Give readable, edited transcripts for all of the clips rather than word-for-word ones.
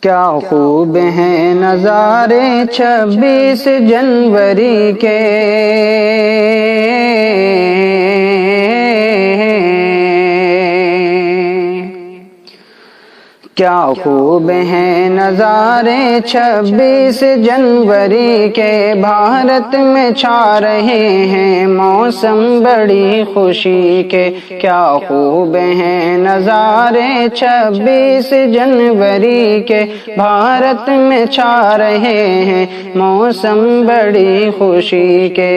کیا خوب ہیں نظارے 26 جنوری کے، کیا خوب ہیں نظارے 26 جنوری کے، بھارت میں چھا رہے ہیں موسم بڑی خوشی کے، کیا خوب ہیں نظارے 26 جنوری کے، بھارت میں چھا رہے ہیں موسم بڑی خوشی کے۔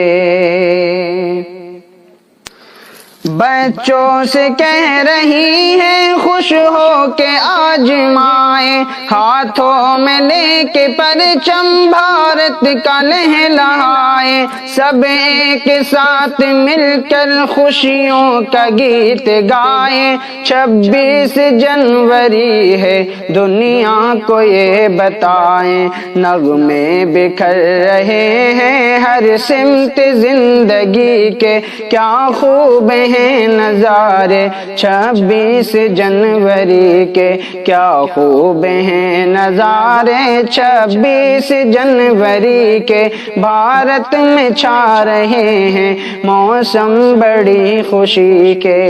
بچوں سے کہہ رہی ہے خوش ہو کے آج مائیں، ہاتھوں میں لے کے پرچم بھارت کا لہلہائے، سب ایک ساتھ مل کر خوشیوں کا گیت گائیں۔ 26 جنوری ہے دنیا کو یہ بتائیں، نغمے بکھر رہے ہیں ہر سمت زندگی کے، کیا خوب ہیں نظارے 26 جنوری کے، کیا خوب ہیں نظارے 26 جنوری کے، بھارت میں چھا رہے ہیں موسم بڑی خوشی کے۔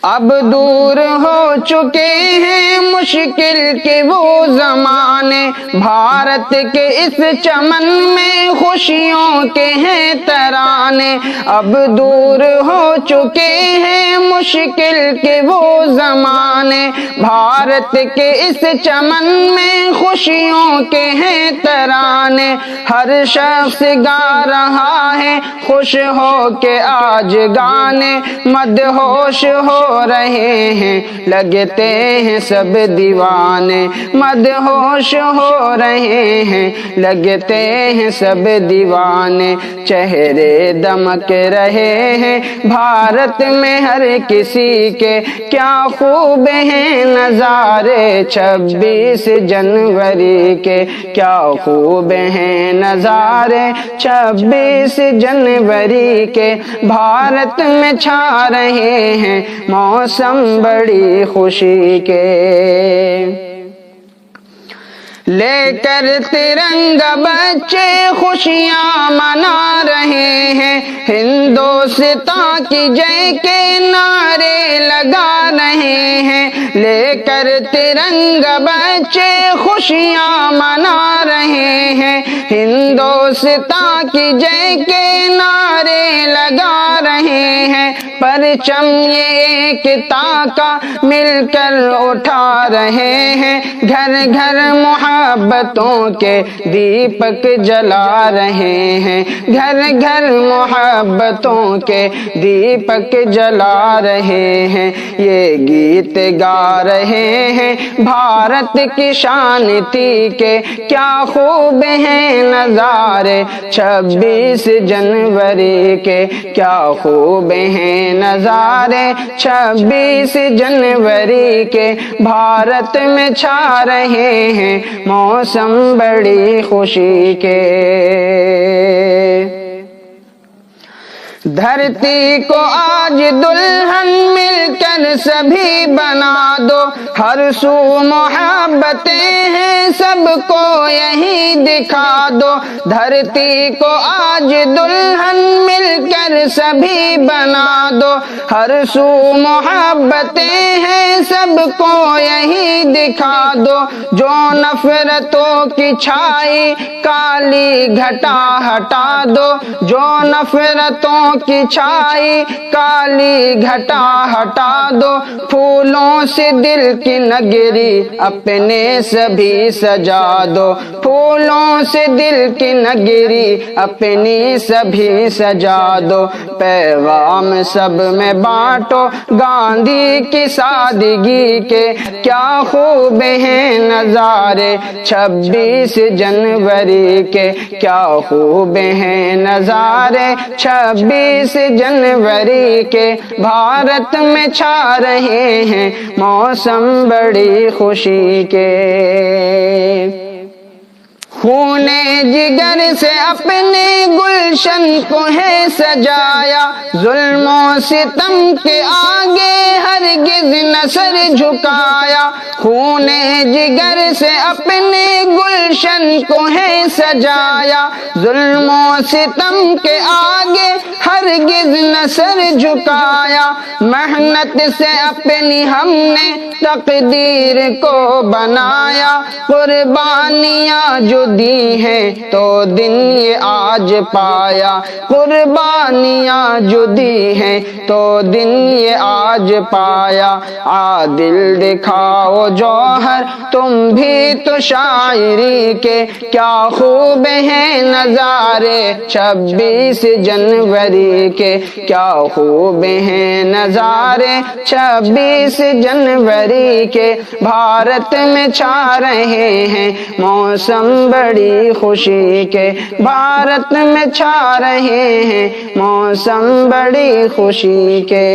اب دور ہو چکے ہیں مشکل کے وہ زمانے، بھارت کے اس چمن میں خوشیوں کے ہیں ترانے، اب دور ہو چکے ہیں مشکل کے وہ زمانے، بھارت کے اس چمن میں خوشیوں کے ہیں ترانے، ہر شخص گا رہا ہے خوش ہو کے آج گانے، مدہوش ہو رہے ہیں لگتے ہیں سب دیوانے، مدہوش ہو رہے ہیں لگتے ہیں سب دیوانے، چہرے دمک رہے ہیں بھارت میں ہر کسی کے، کیا خوب ہیں نظارے 26 جنوری کے، کیا خوب ہیں نظارے 26 جنوری کے، بھارت میں چھا رہے ہیں موسم بڑی خوشی کے۔ لے کر ترنگا بچے خوشیاں منا رہے ہیں، ہندوستان کی جے کے نعرے لگا رہے ہیں، لے کر ترنگا بچے خوشیاں منا رہے ہیں، ہندوستان کی جے کے نعرے لگا رہے ہیں، پرچم یہ ایکتا کا مل کر اٹھا رہے ہیں، گھر گھر محبتوں کے دیپک جلا رہے ہیں، گھر گھر محبتوں کے دیپک جلا رہے ہیں، یہ گیت گا رہے ہیں بھارت کی شان تی کے، کیا خوب ہیں نظارے 26 جنوری کے، کیا خوب ہیں نظارے 26 جنوری کے، بھارت میں چھا رہے ہیں موسم بڑی خوشی کے۔ دھرتی کو آج دلہن مل کر سبھی بنا دو، ہر سو محبتیں ہیں سب کو یہی دکھا دو، دھرتی کو آج دلہن مل کر سبھی بنا دو، ہر سو محبتیں ہیں سب کو یہی دکھا دو، جو نفرتوں کی چھائی کالی گھٹا ہٹا دو، جو نفرتوں کی چھائی کالی گھٹا ہٹا دو، پھولوں سے دل کی نگری اپنے سبھی سجا دو، پھولوں سے دل کی نگری اپنی سبھی سجا دو، پیغام سب میں بانٹو گاندھی کی سادگی کے، کیا خوب ہیں نظارے 26 جنوری کے، کیا خوب ہیں نظارے 26 جنوری کے، بھارت میں چھا رہے ہیں موسم بڑی خوشی کے۔ خونے جگر سے اپنے گلشن کو ہے سجایا، ظلم و ستم کے آگے ہرگز نہ سر جھکایا، خونے جگر سے اپنے گلشن کو ہے سجایا، ظلم و ستم کے آگے ہرگز نہ سر جھکایا، محنت سے اپنی ہم نے تقدیر کو بنایا، قربانیاں جو دی ہیں تو دن یہ آج پایا، قربانیاں جو دی ہیں تو دن یہ آج پایا، عادل دکھاؤ جوہر تم بھی تو شاعری کے، کیا خوب ہیں نظارے 26 جنوری کے، کیا خوب ہیں نظارے 26 جنوری کے، بھارت میں چھا رہے ہیں موسم بڑی خوشی کے، بھارت میں چھا رہے ہیں موسم بڑی خوشی کے۔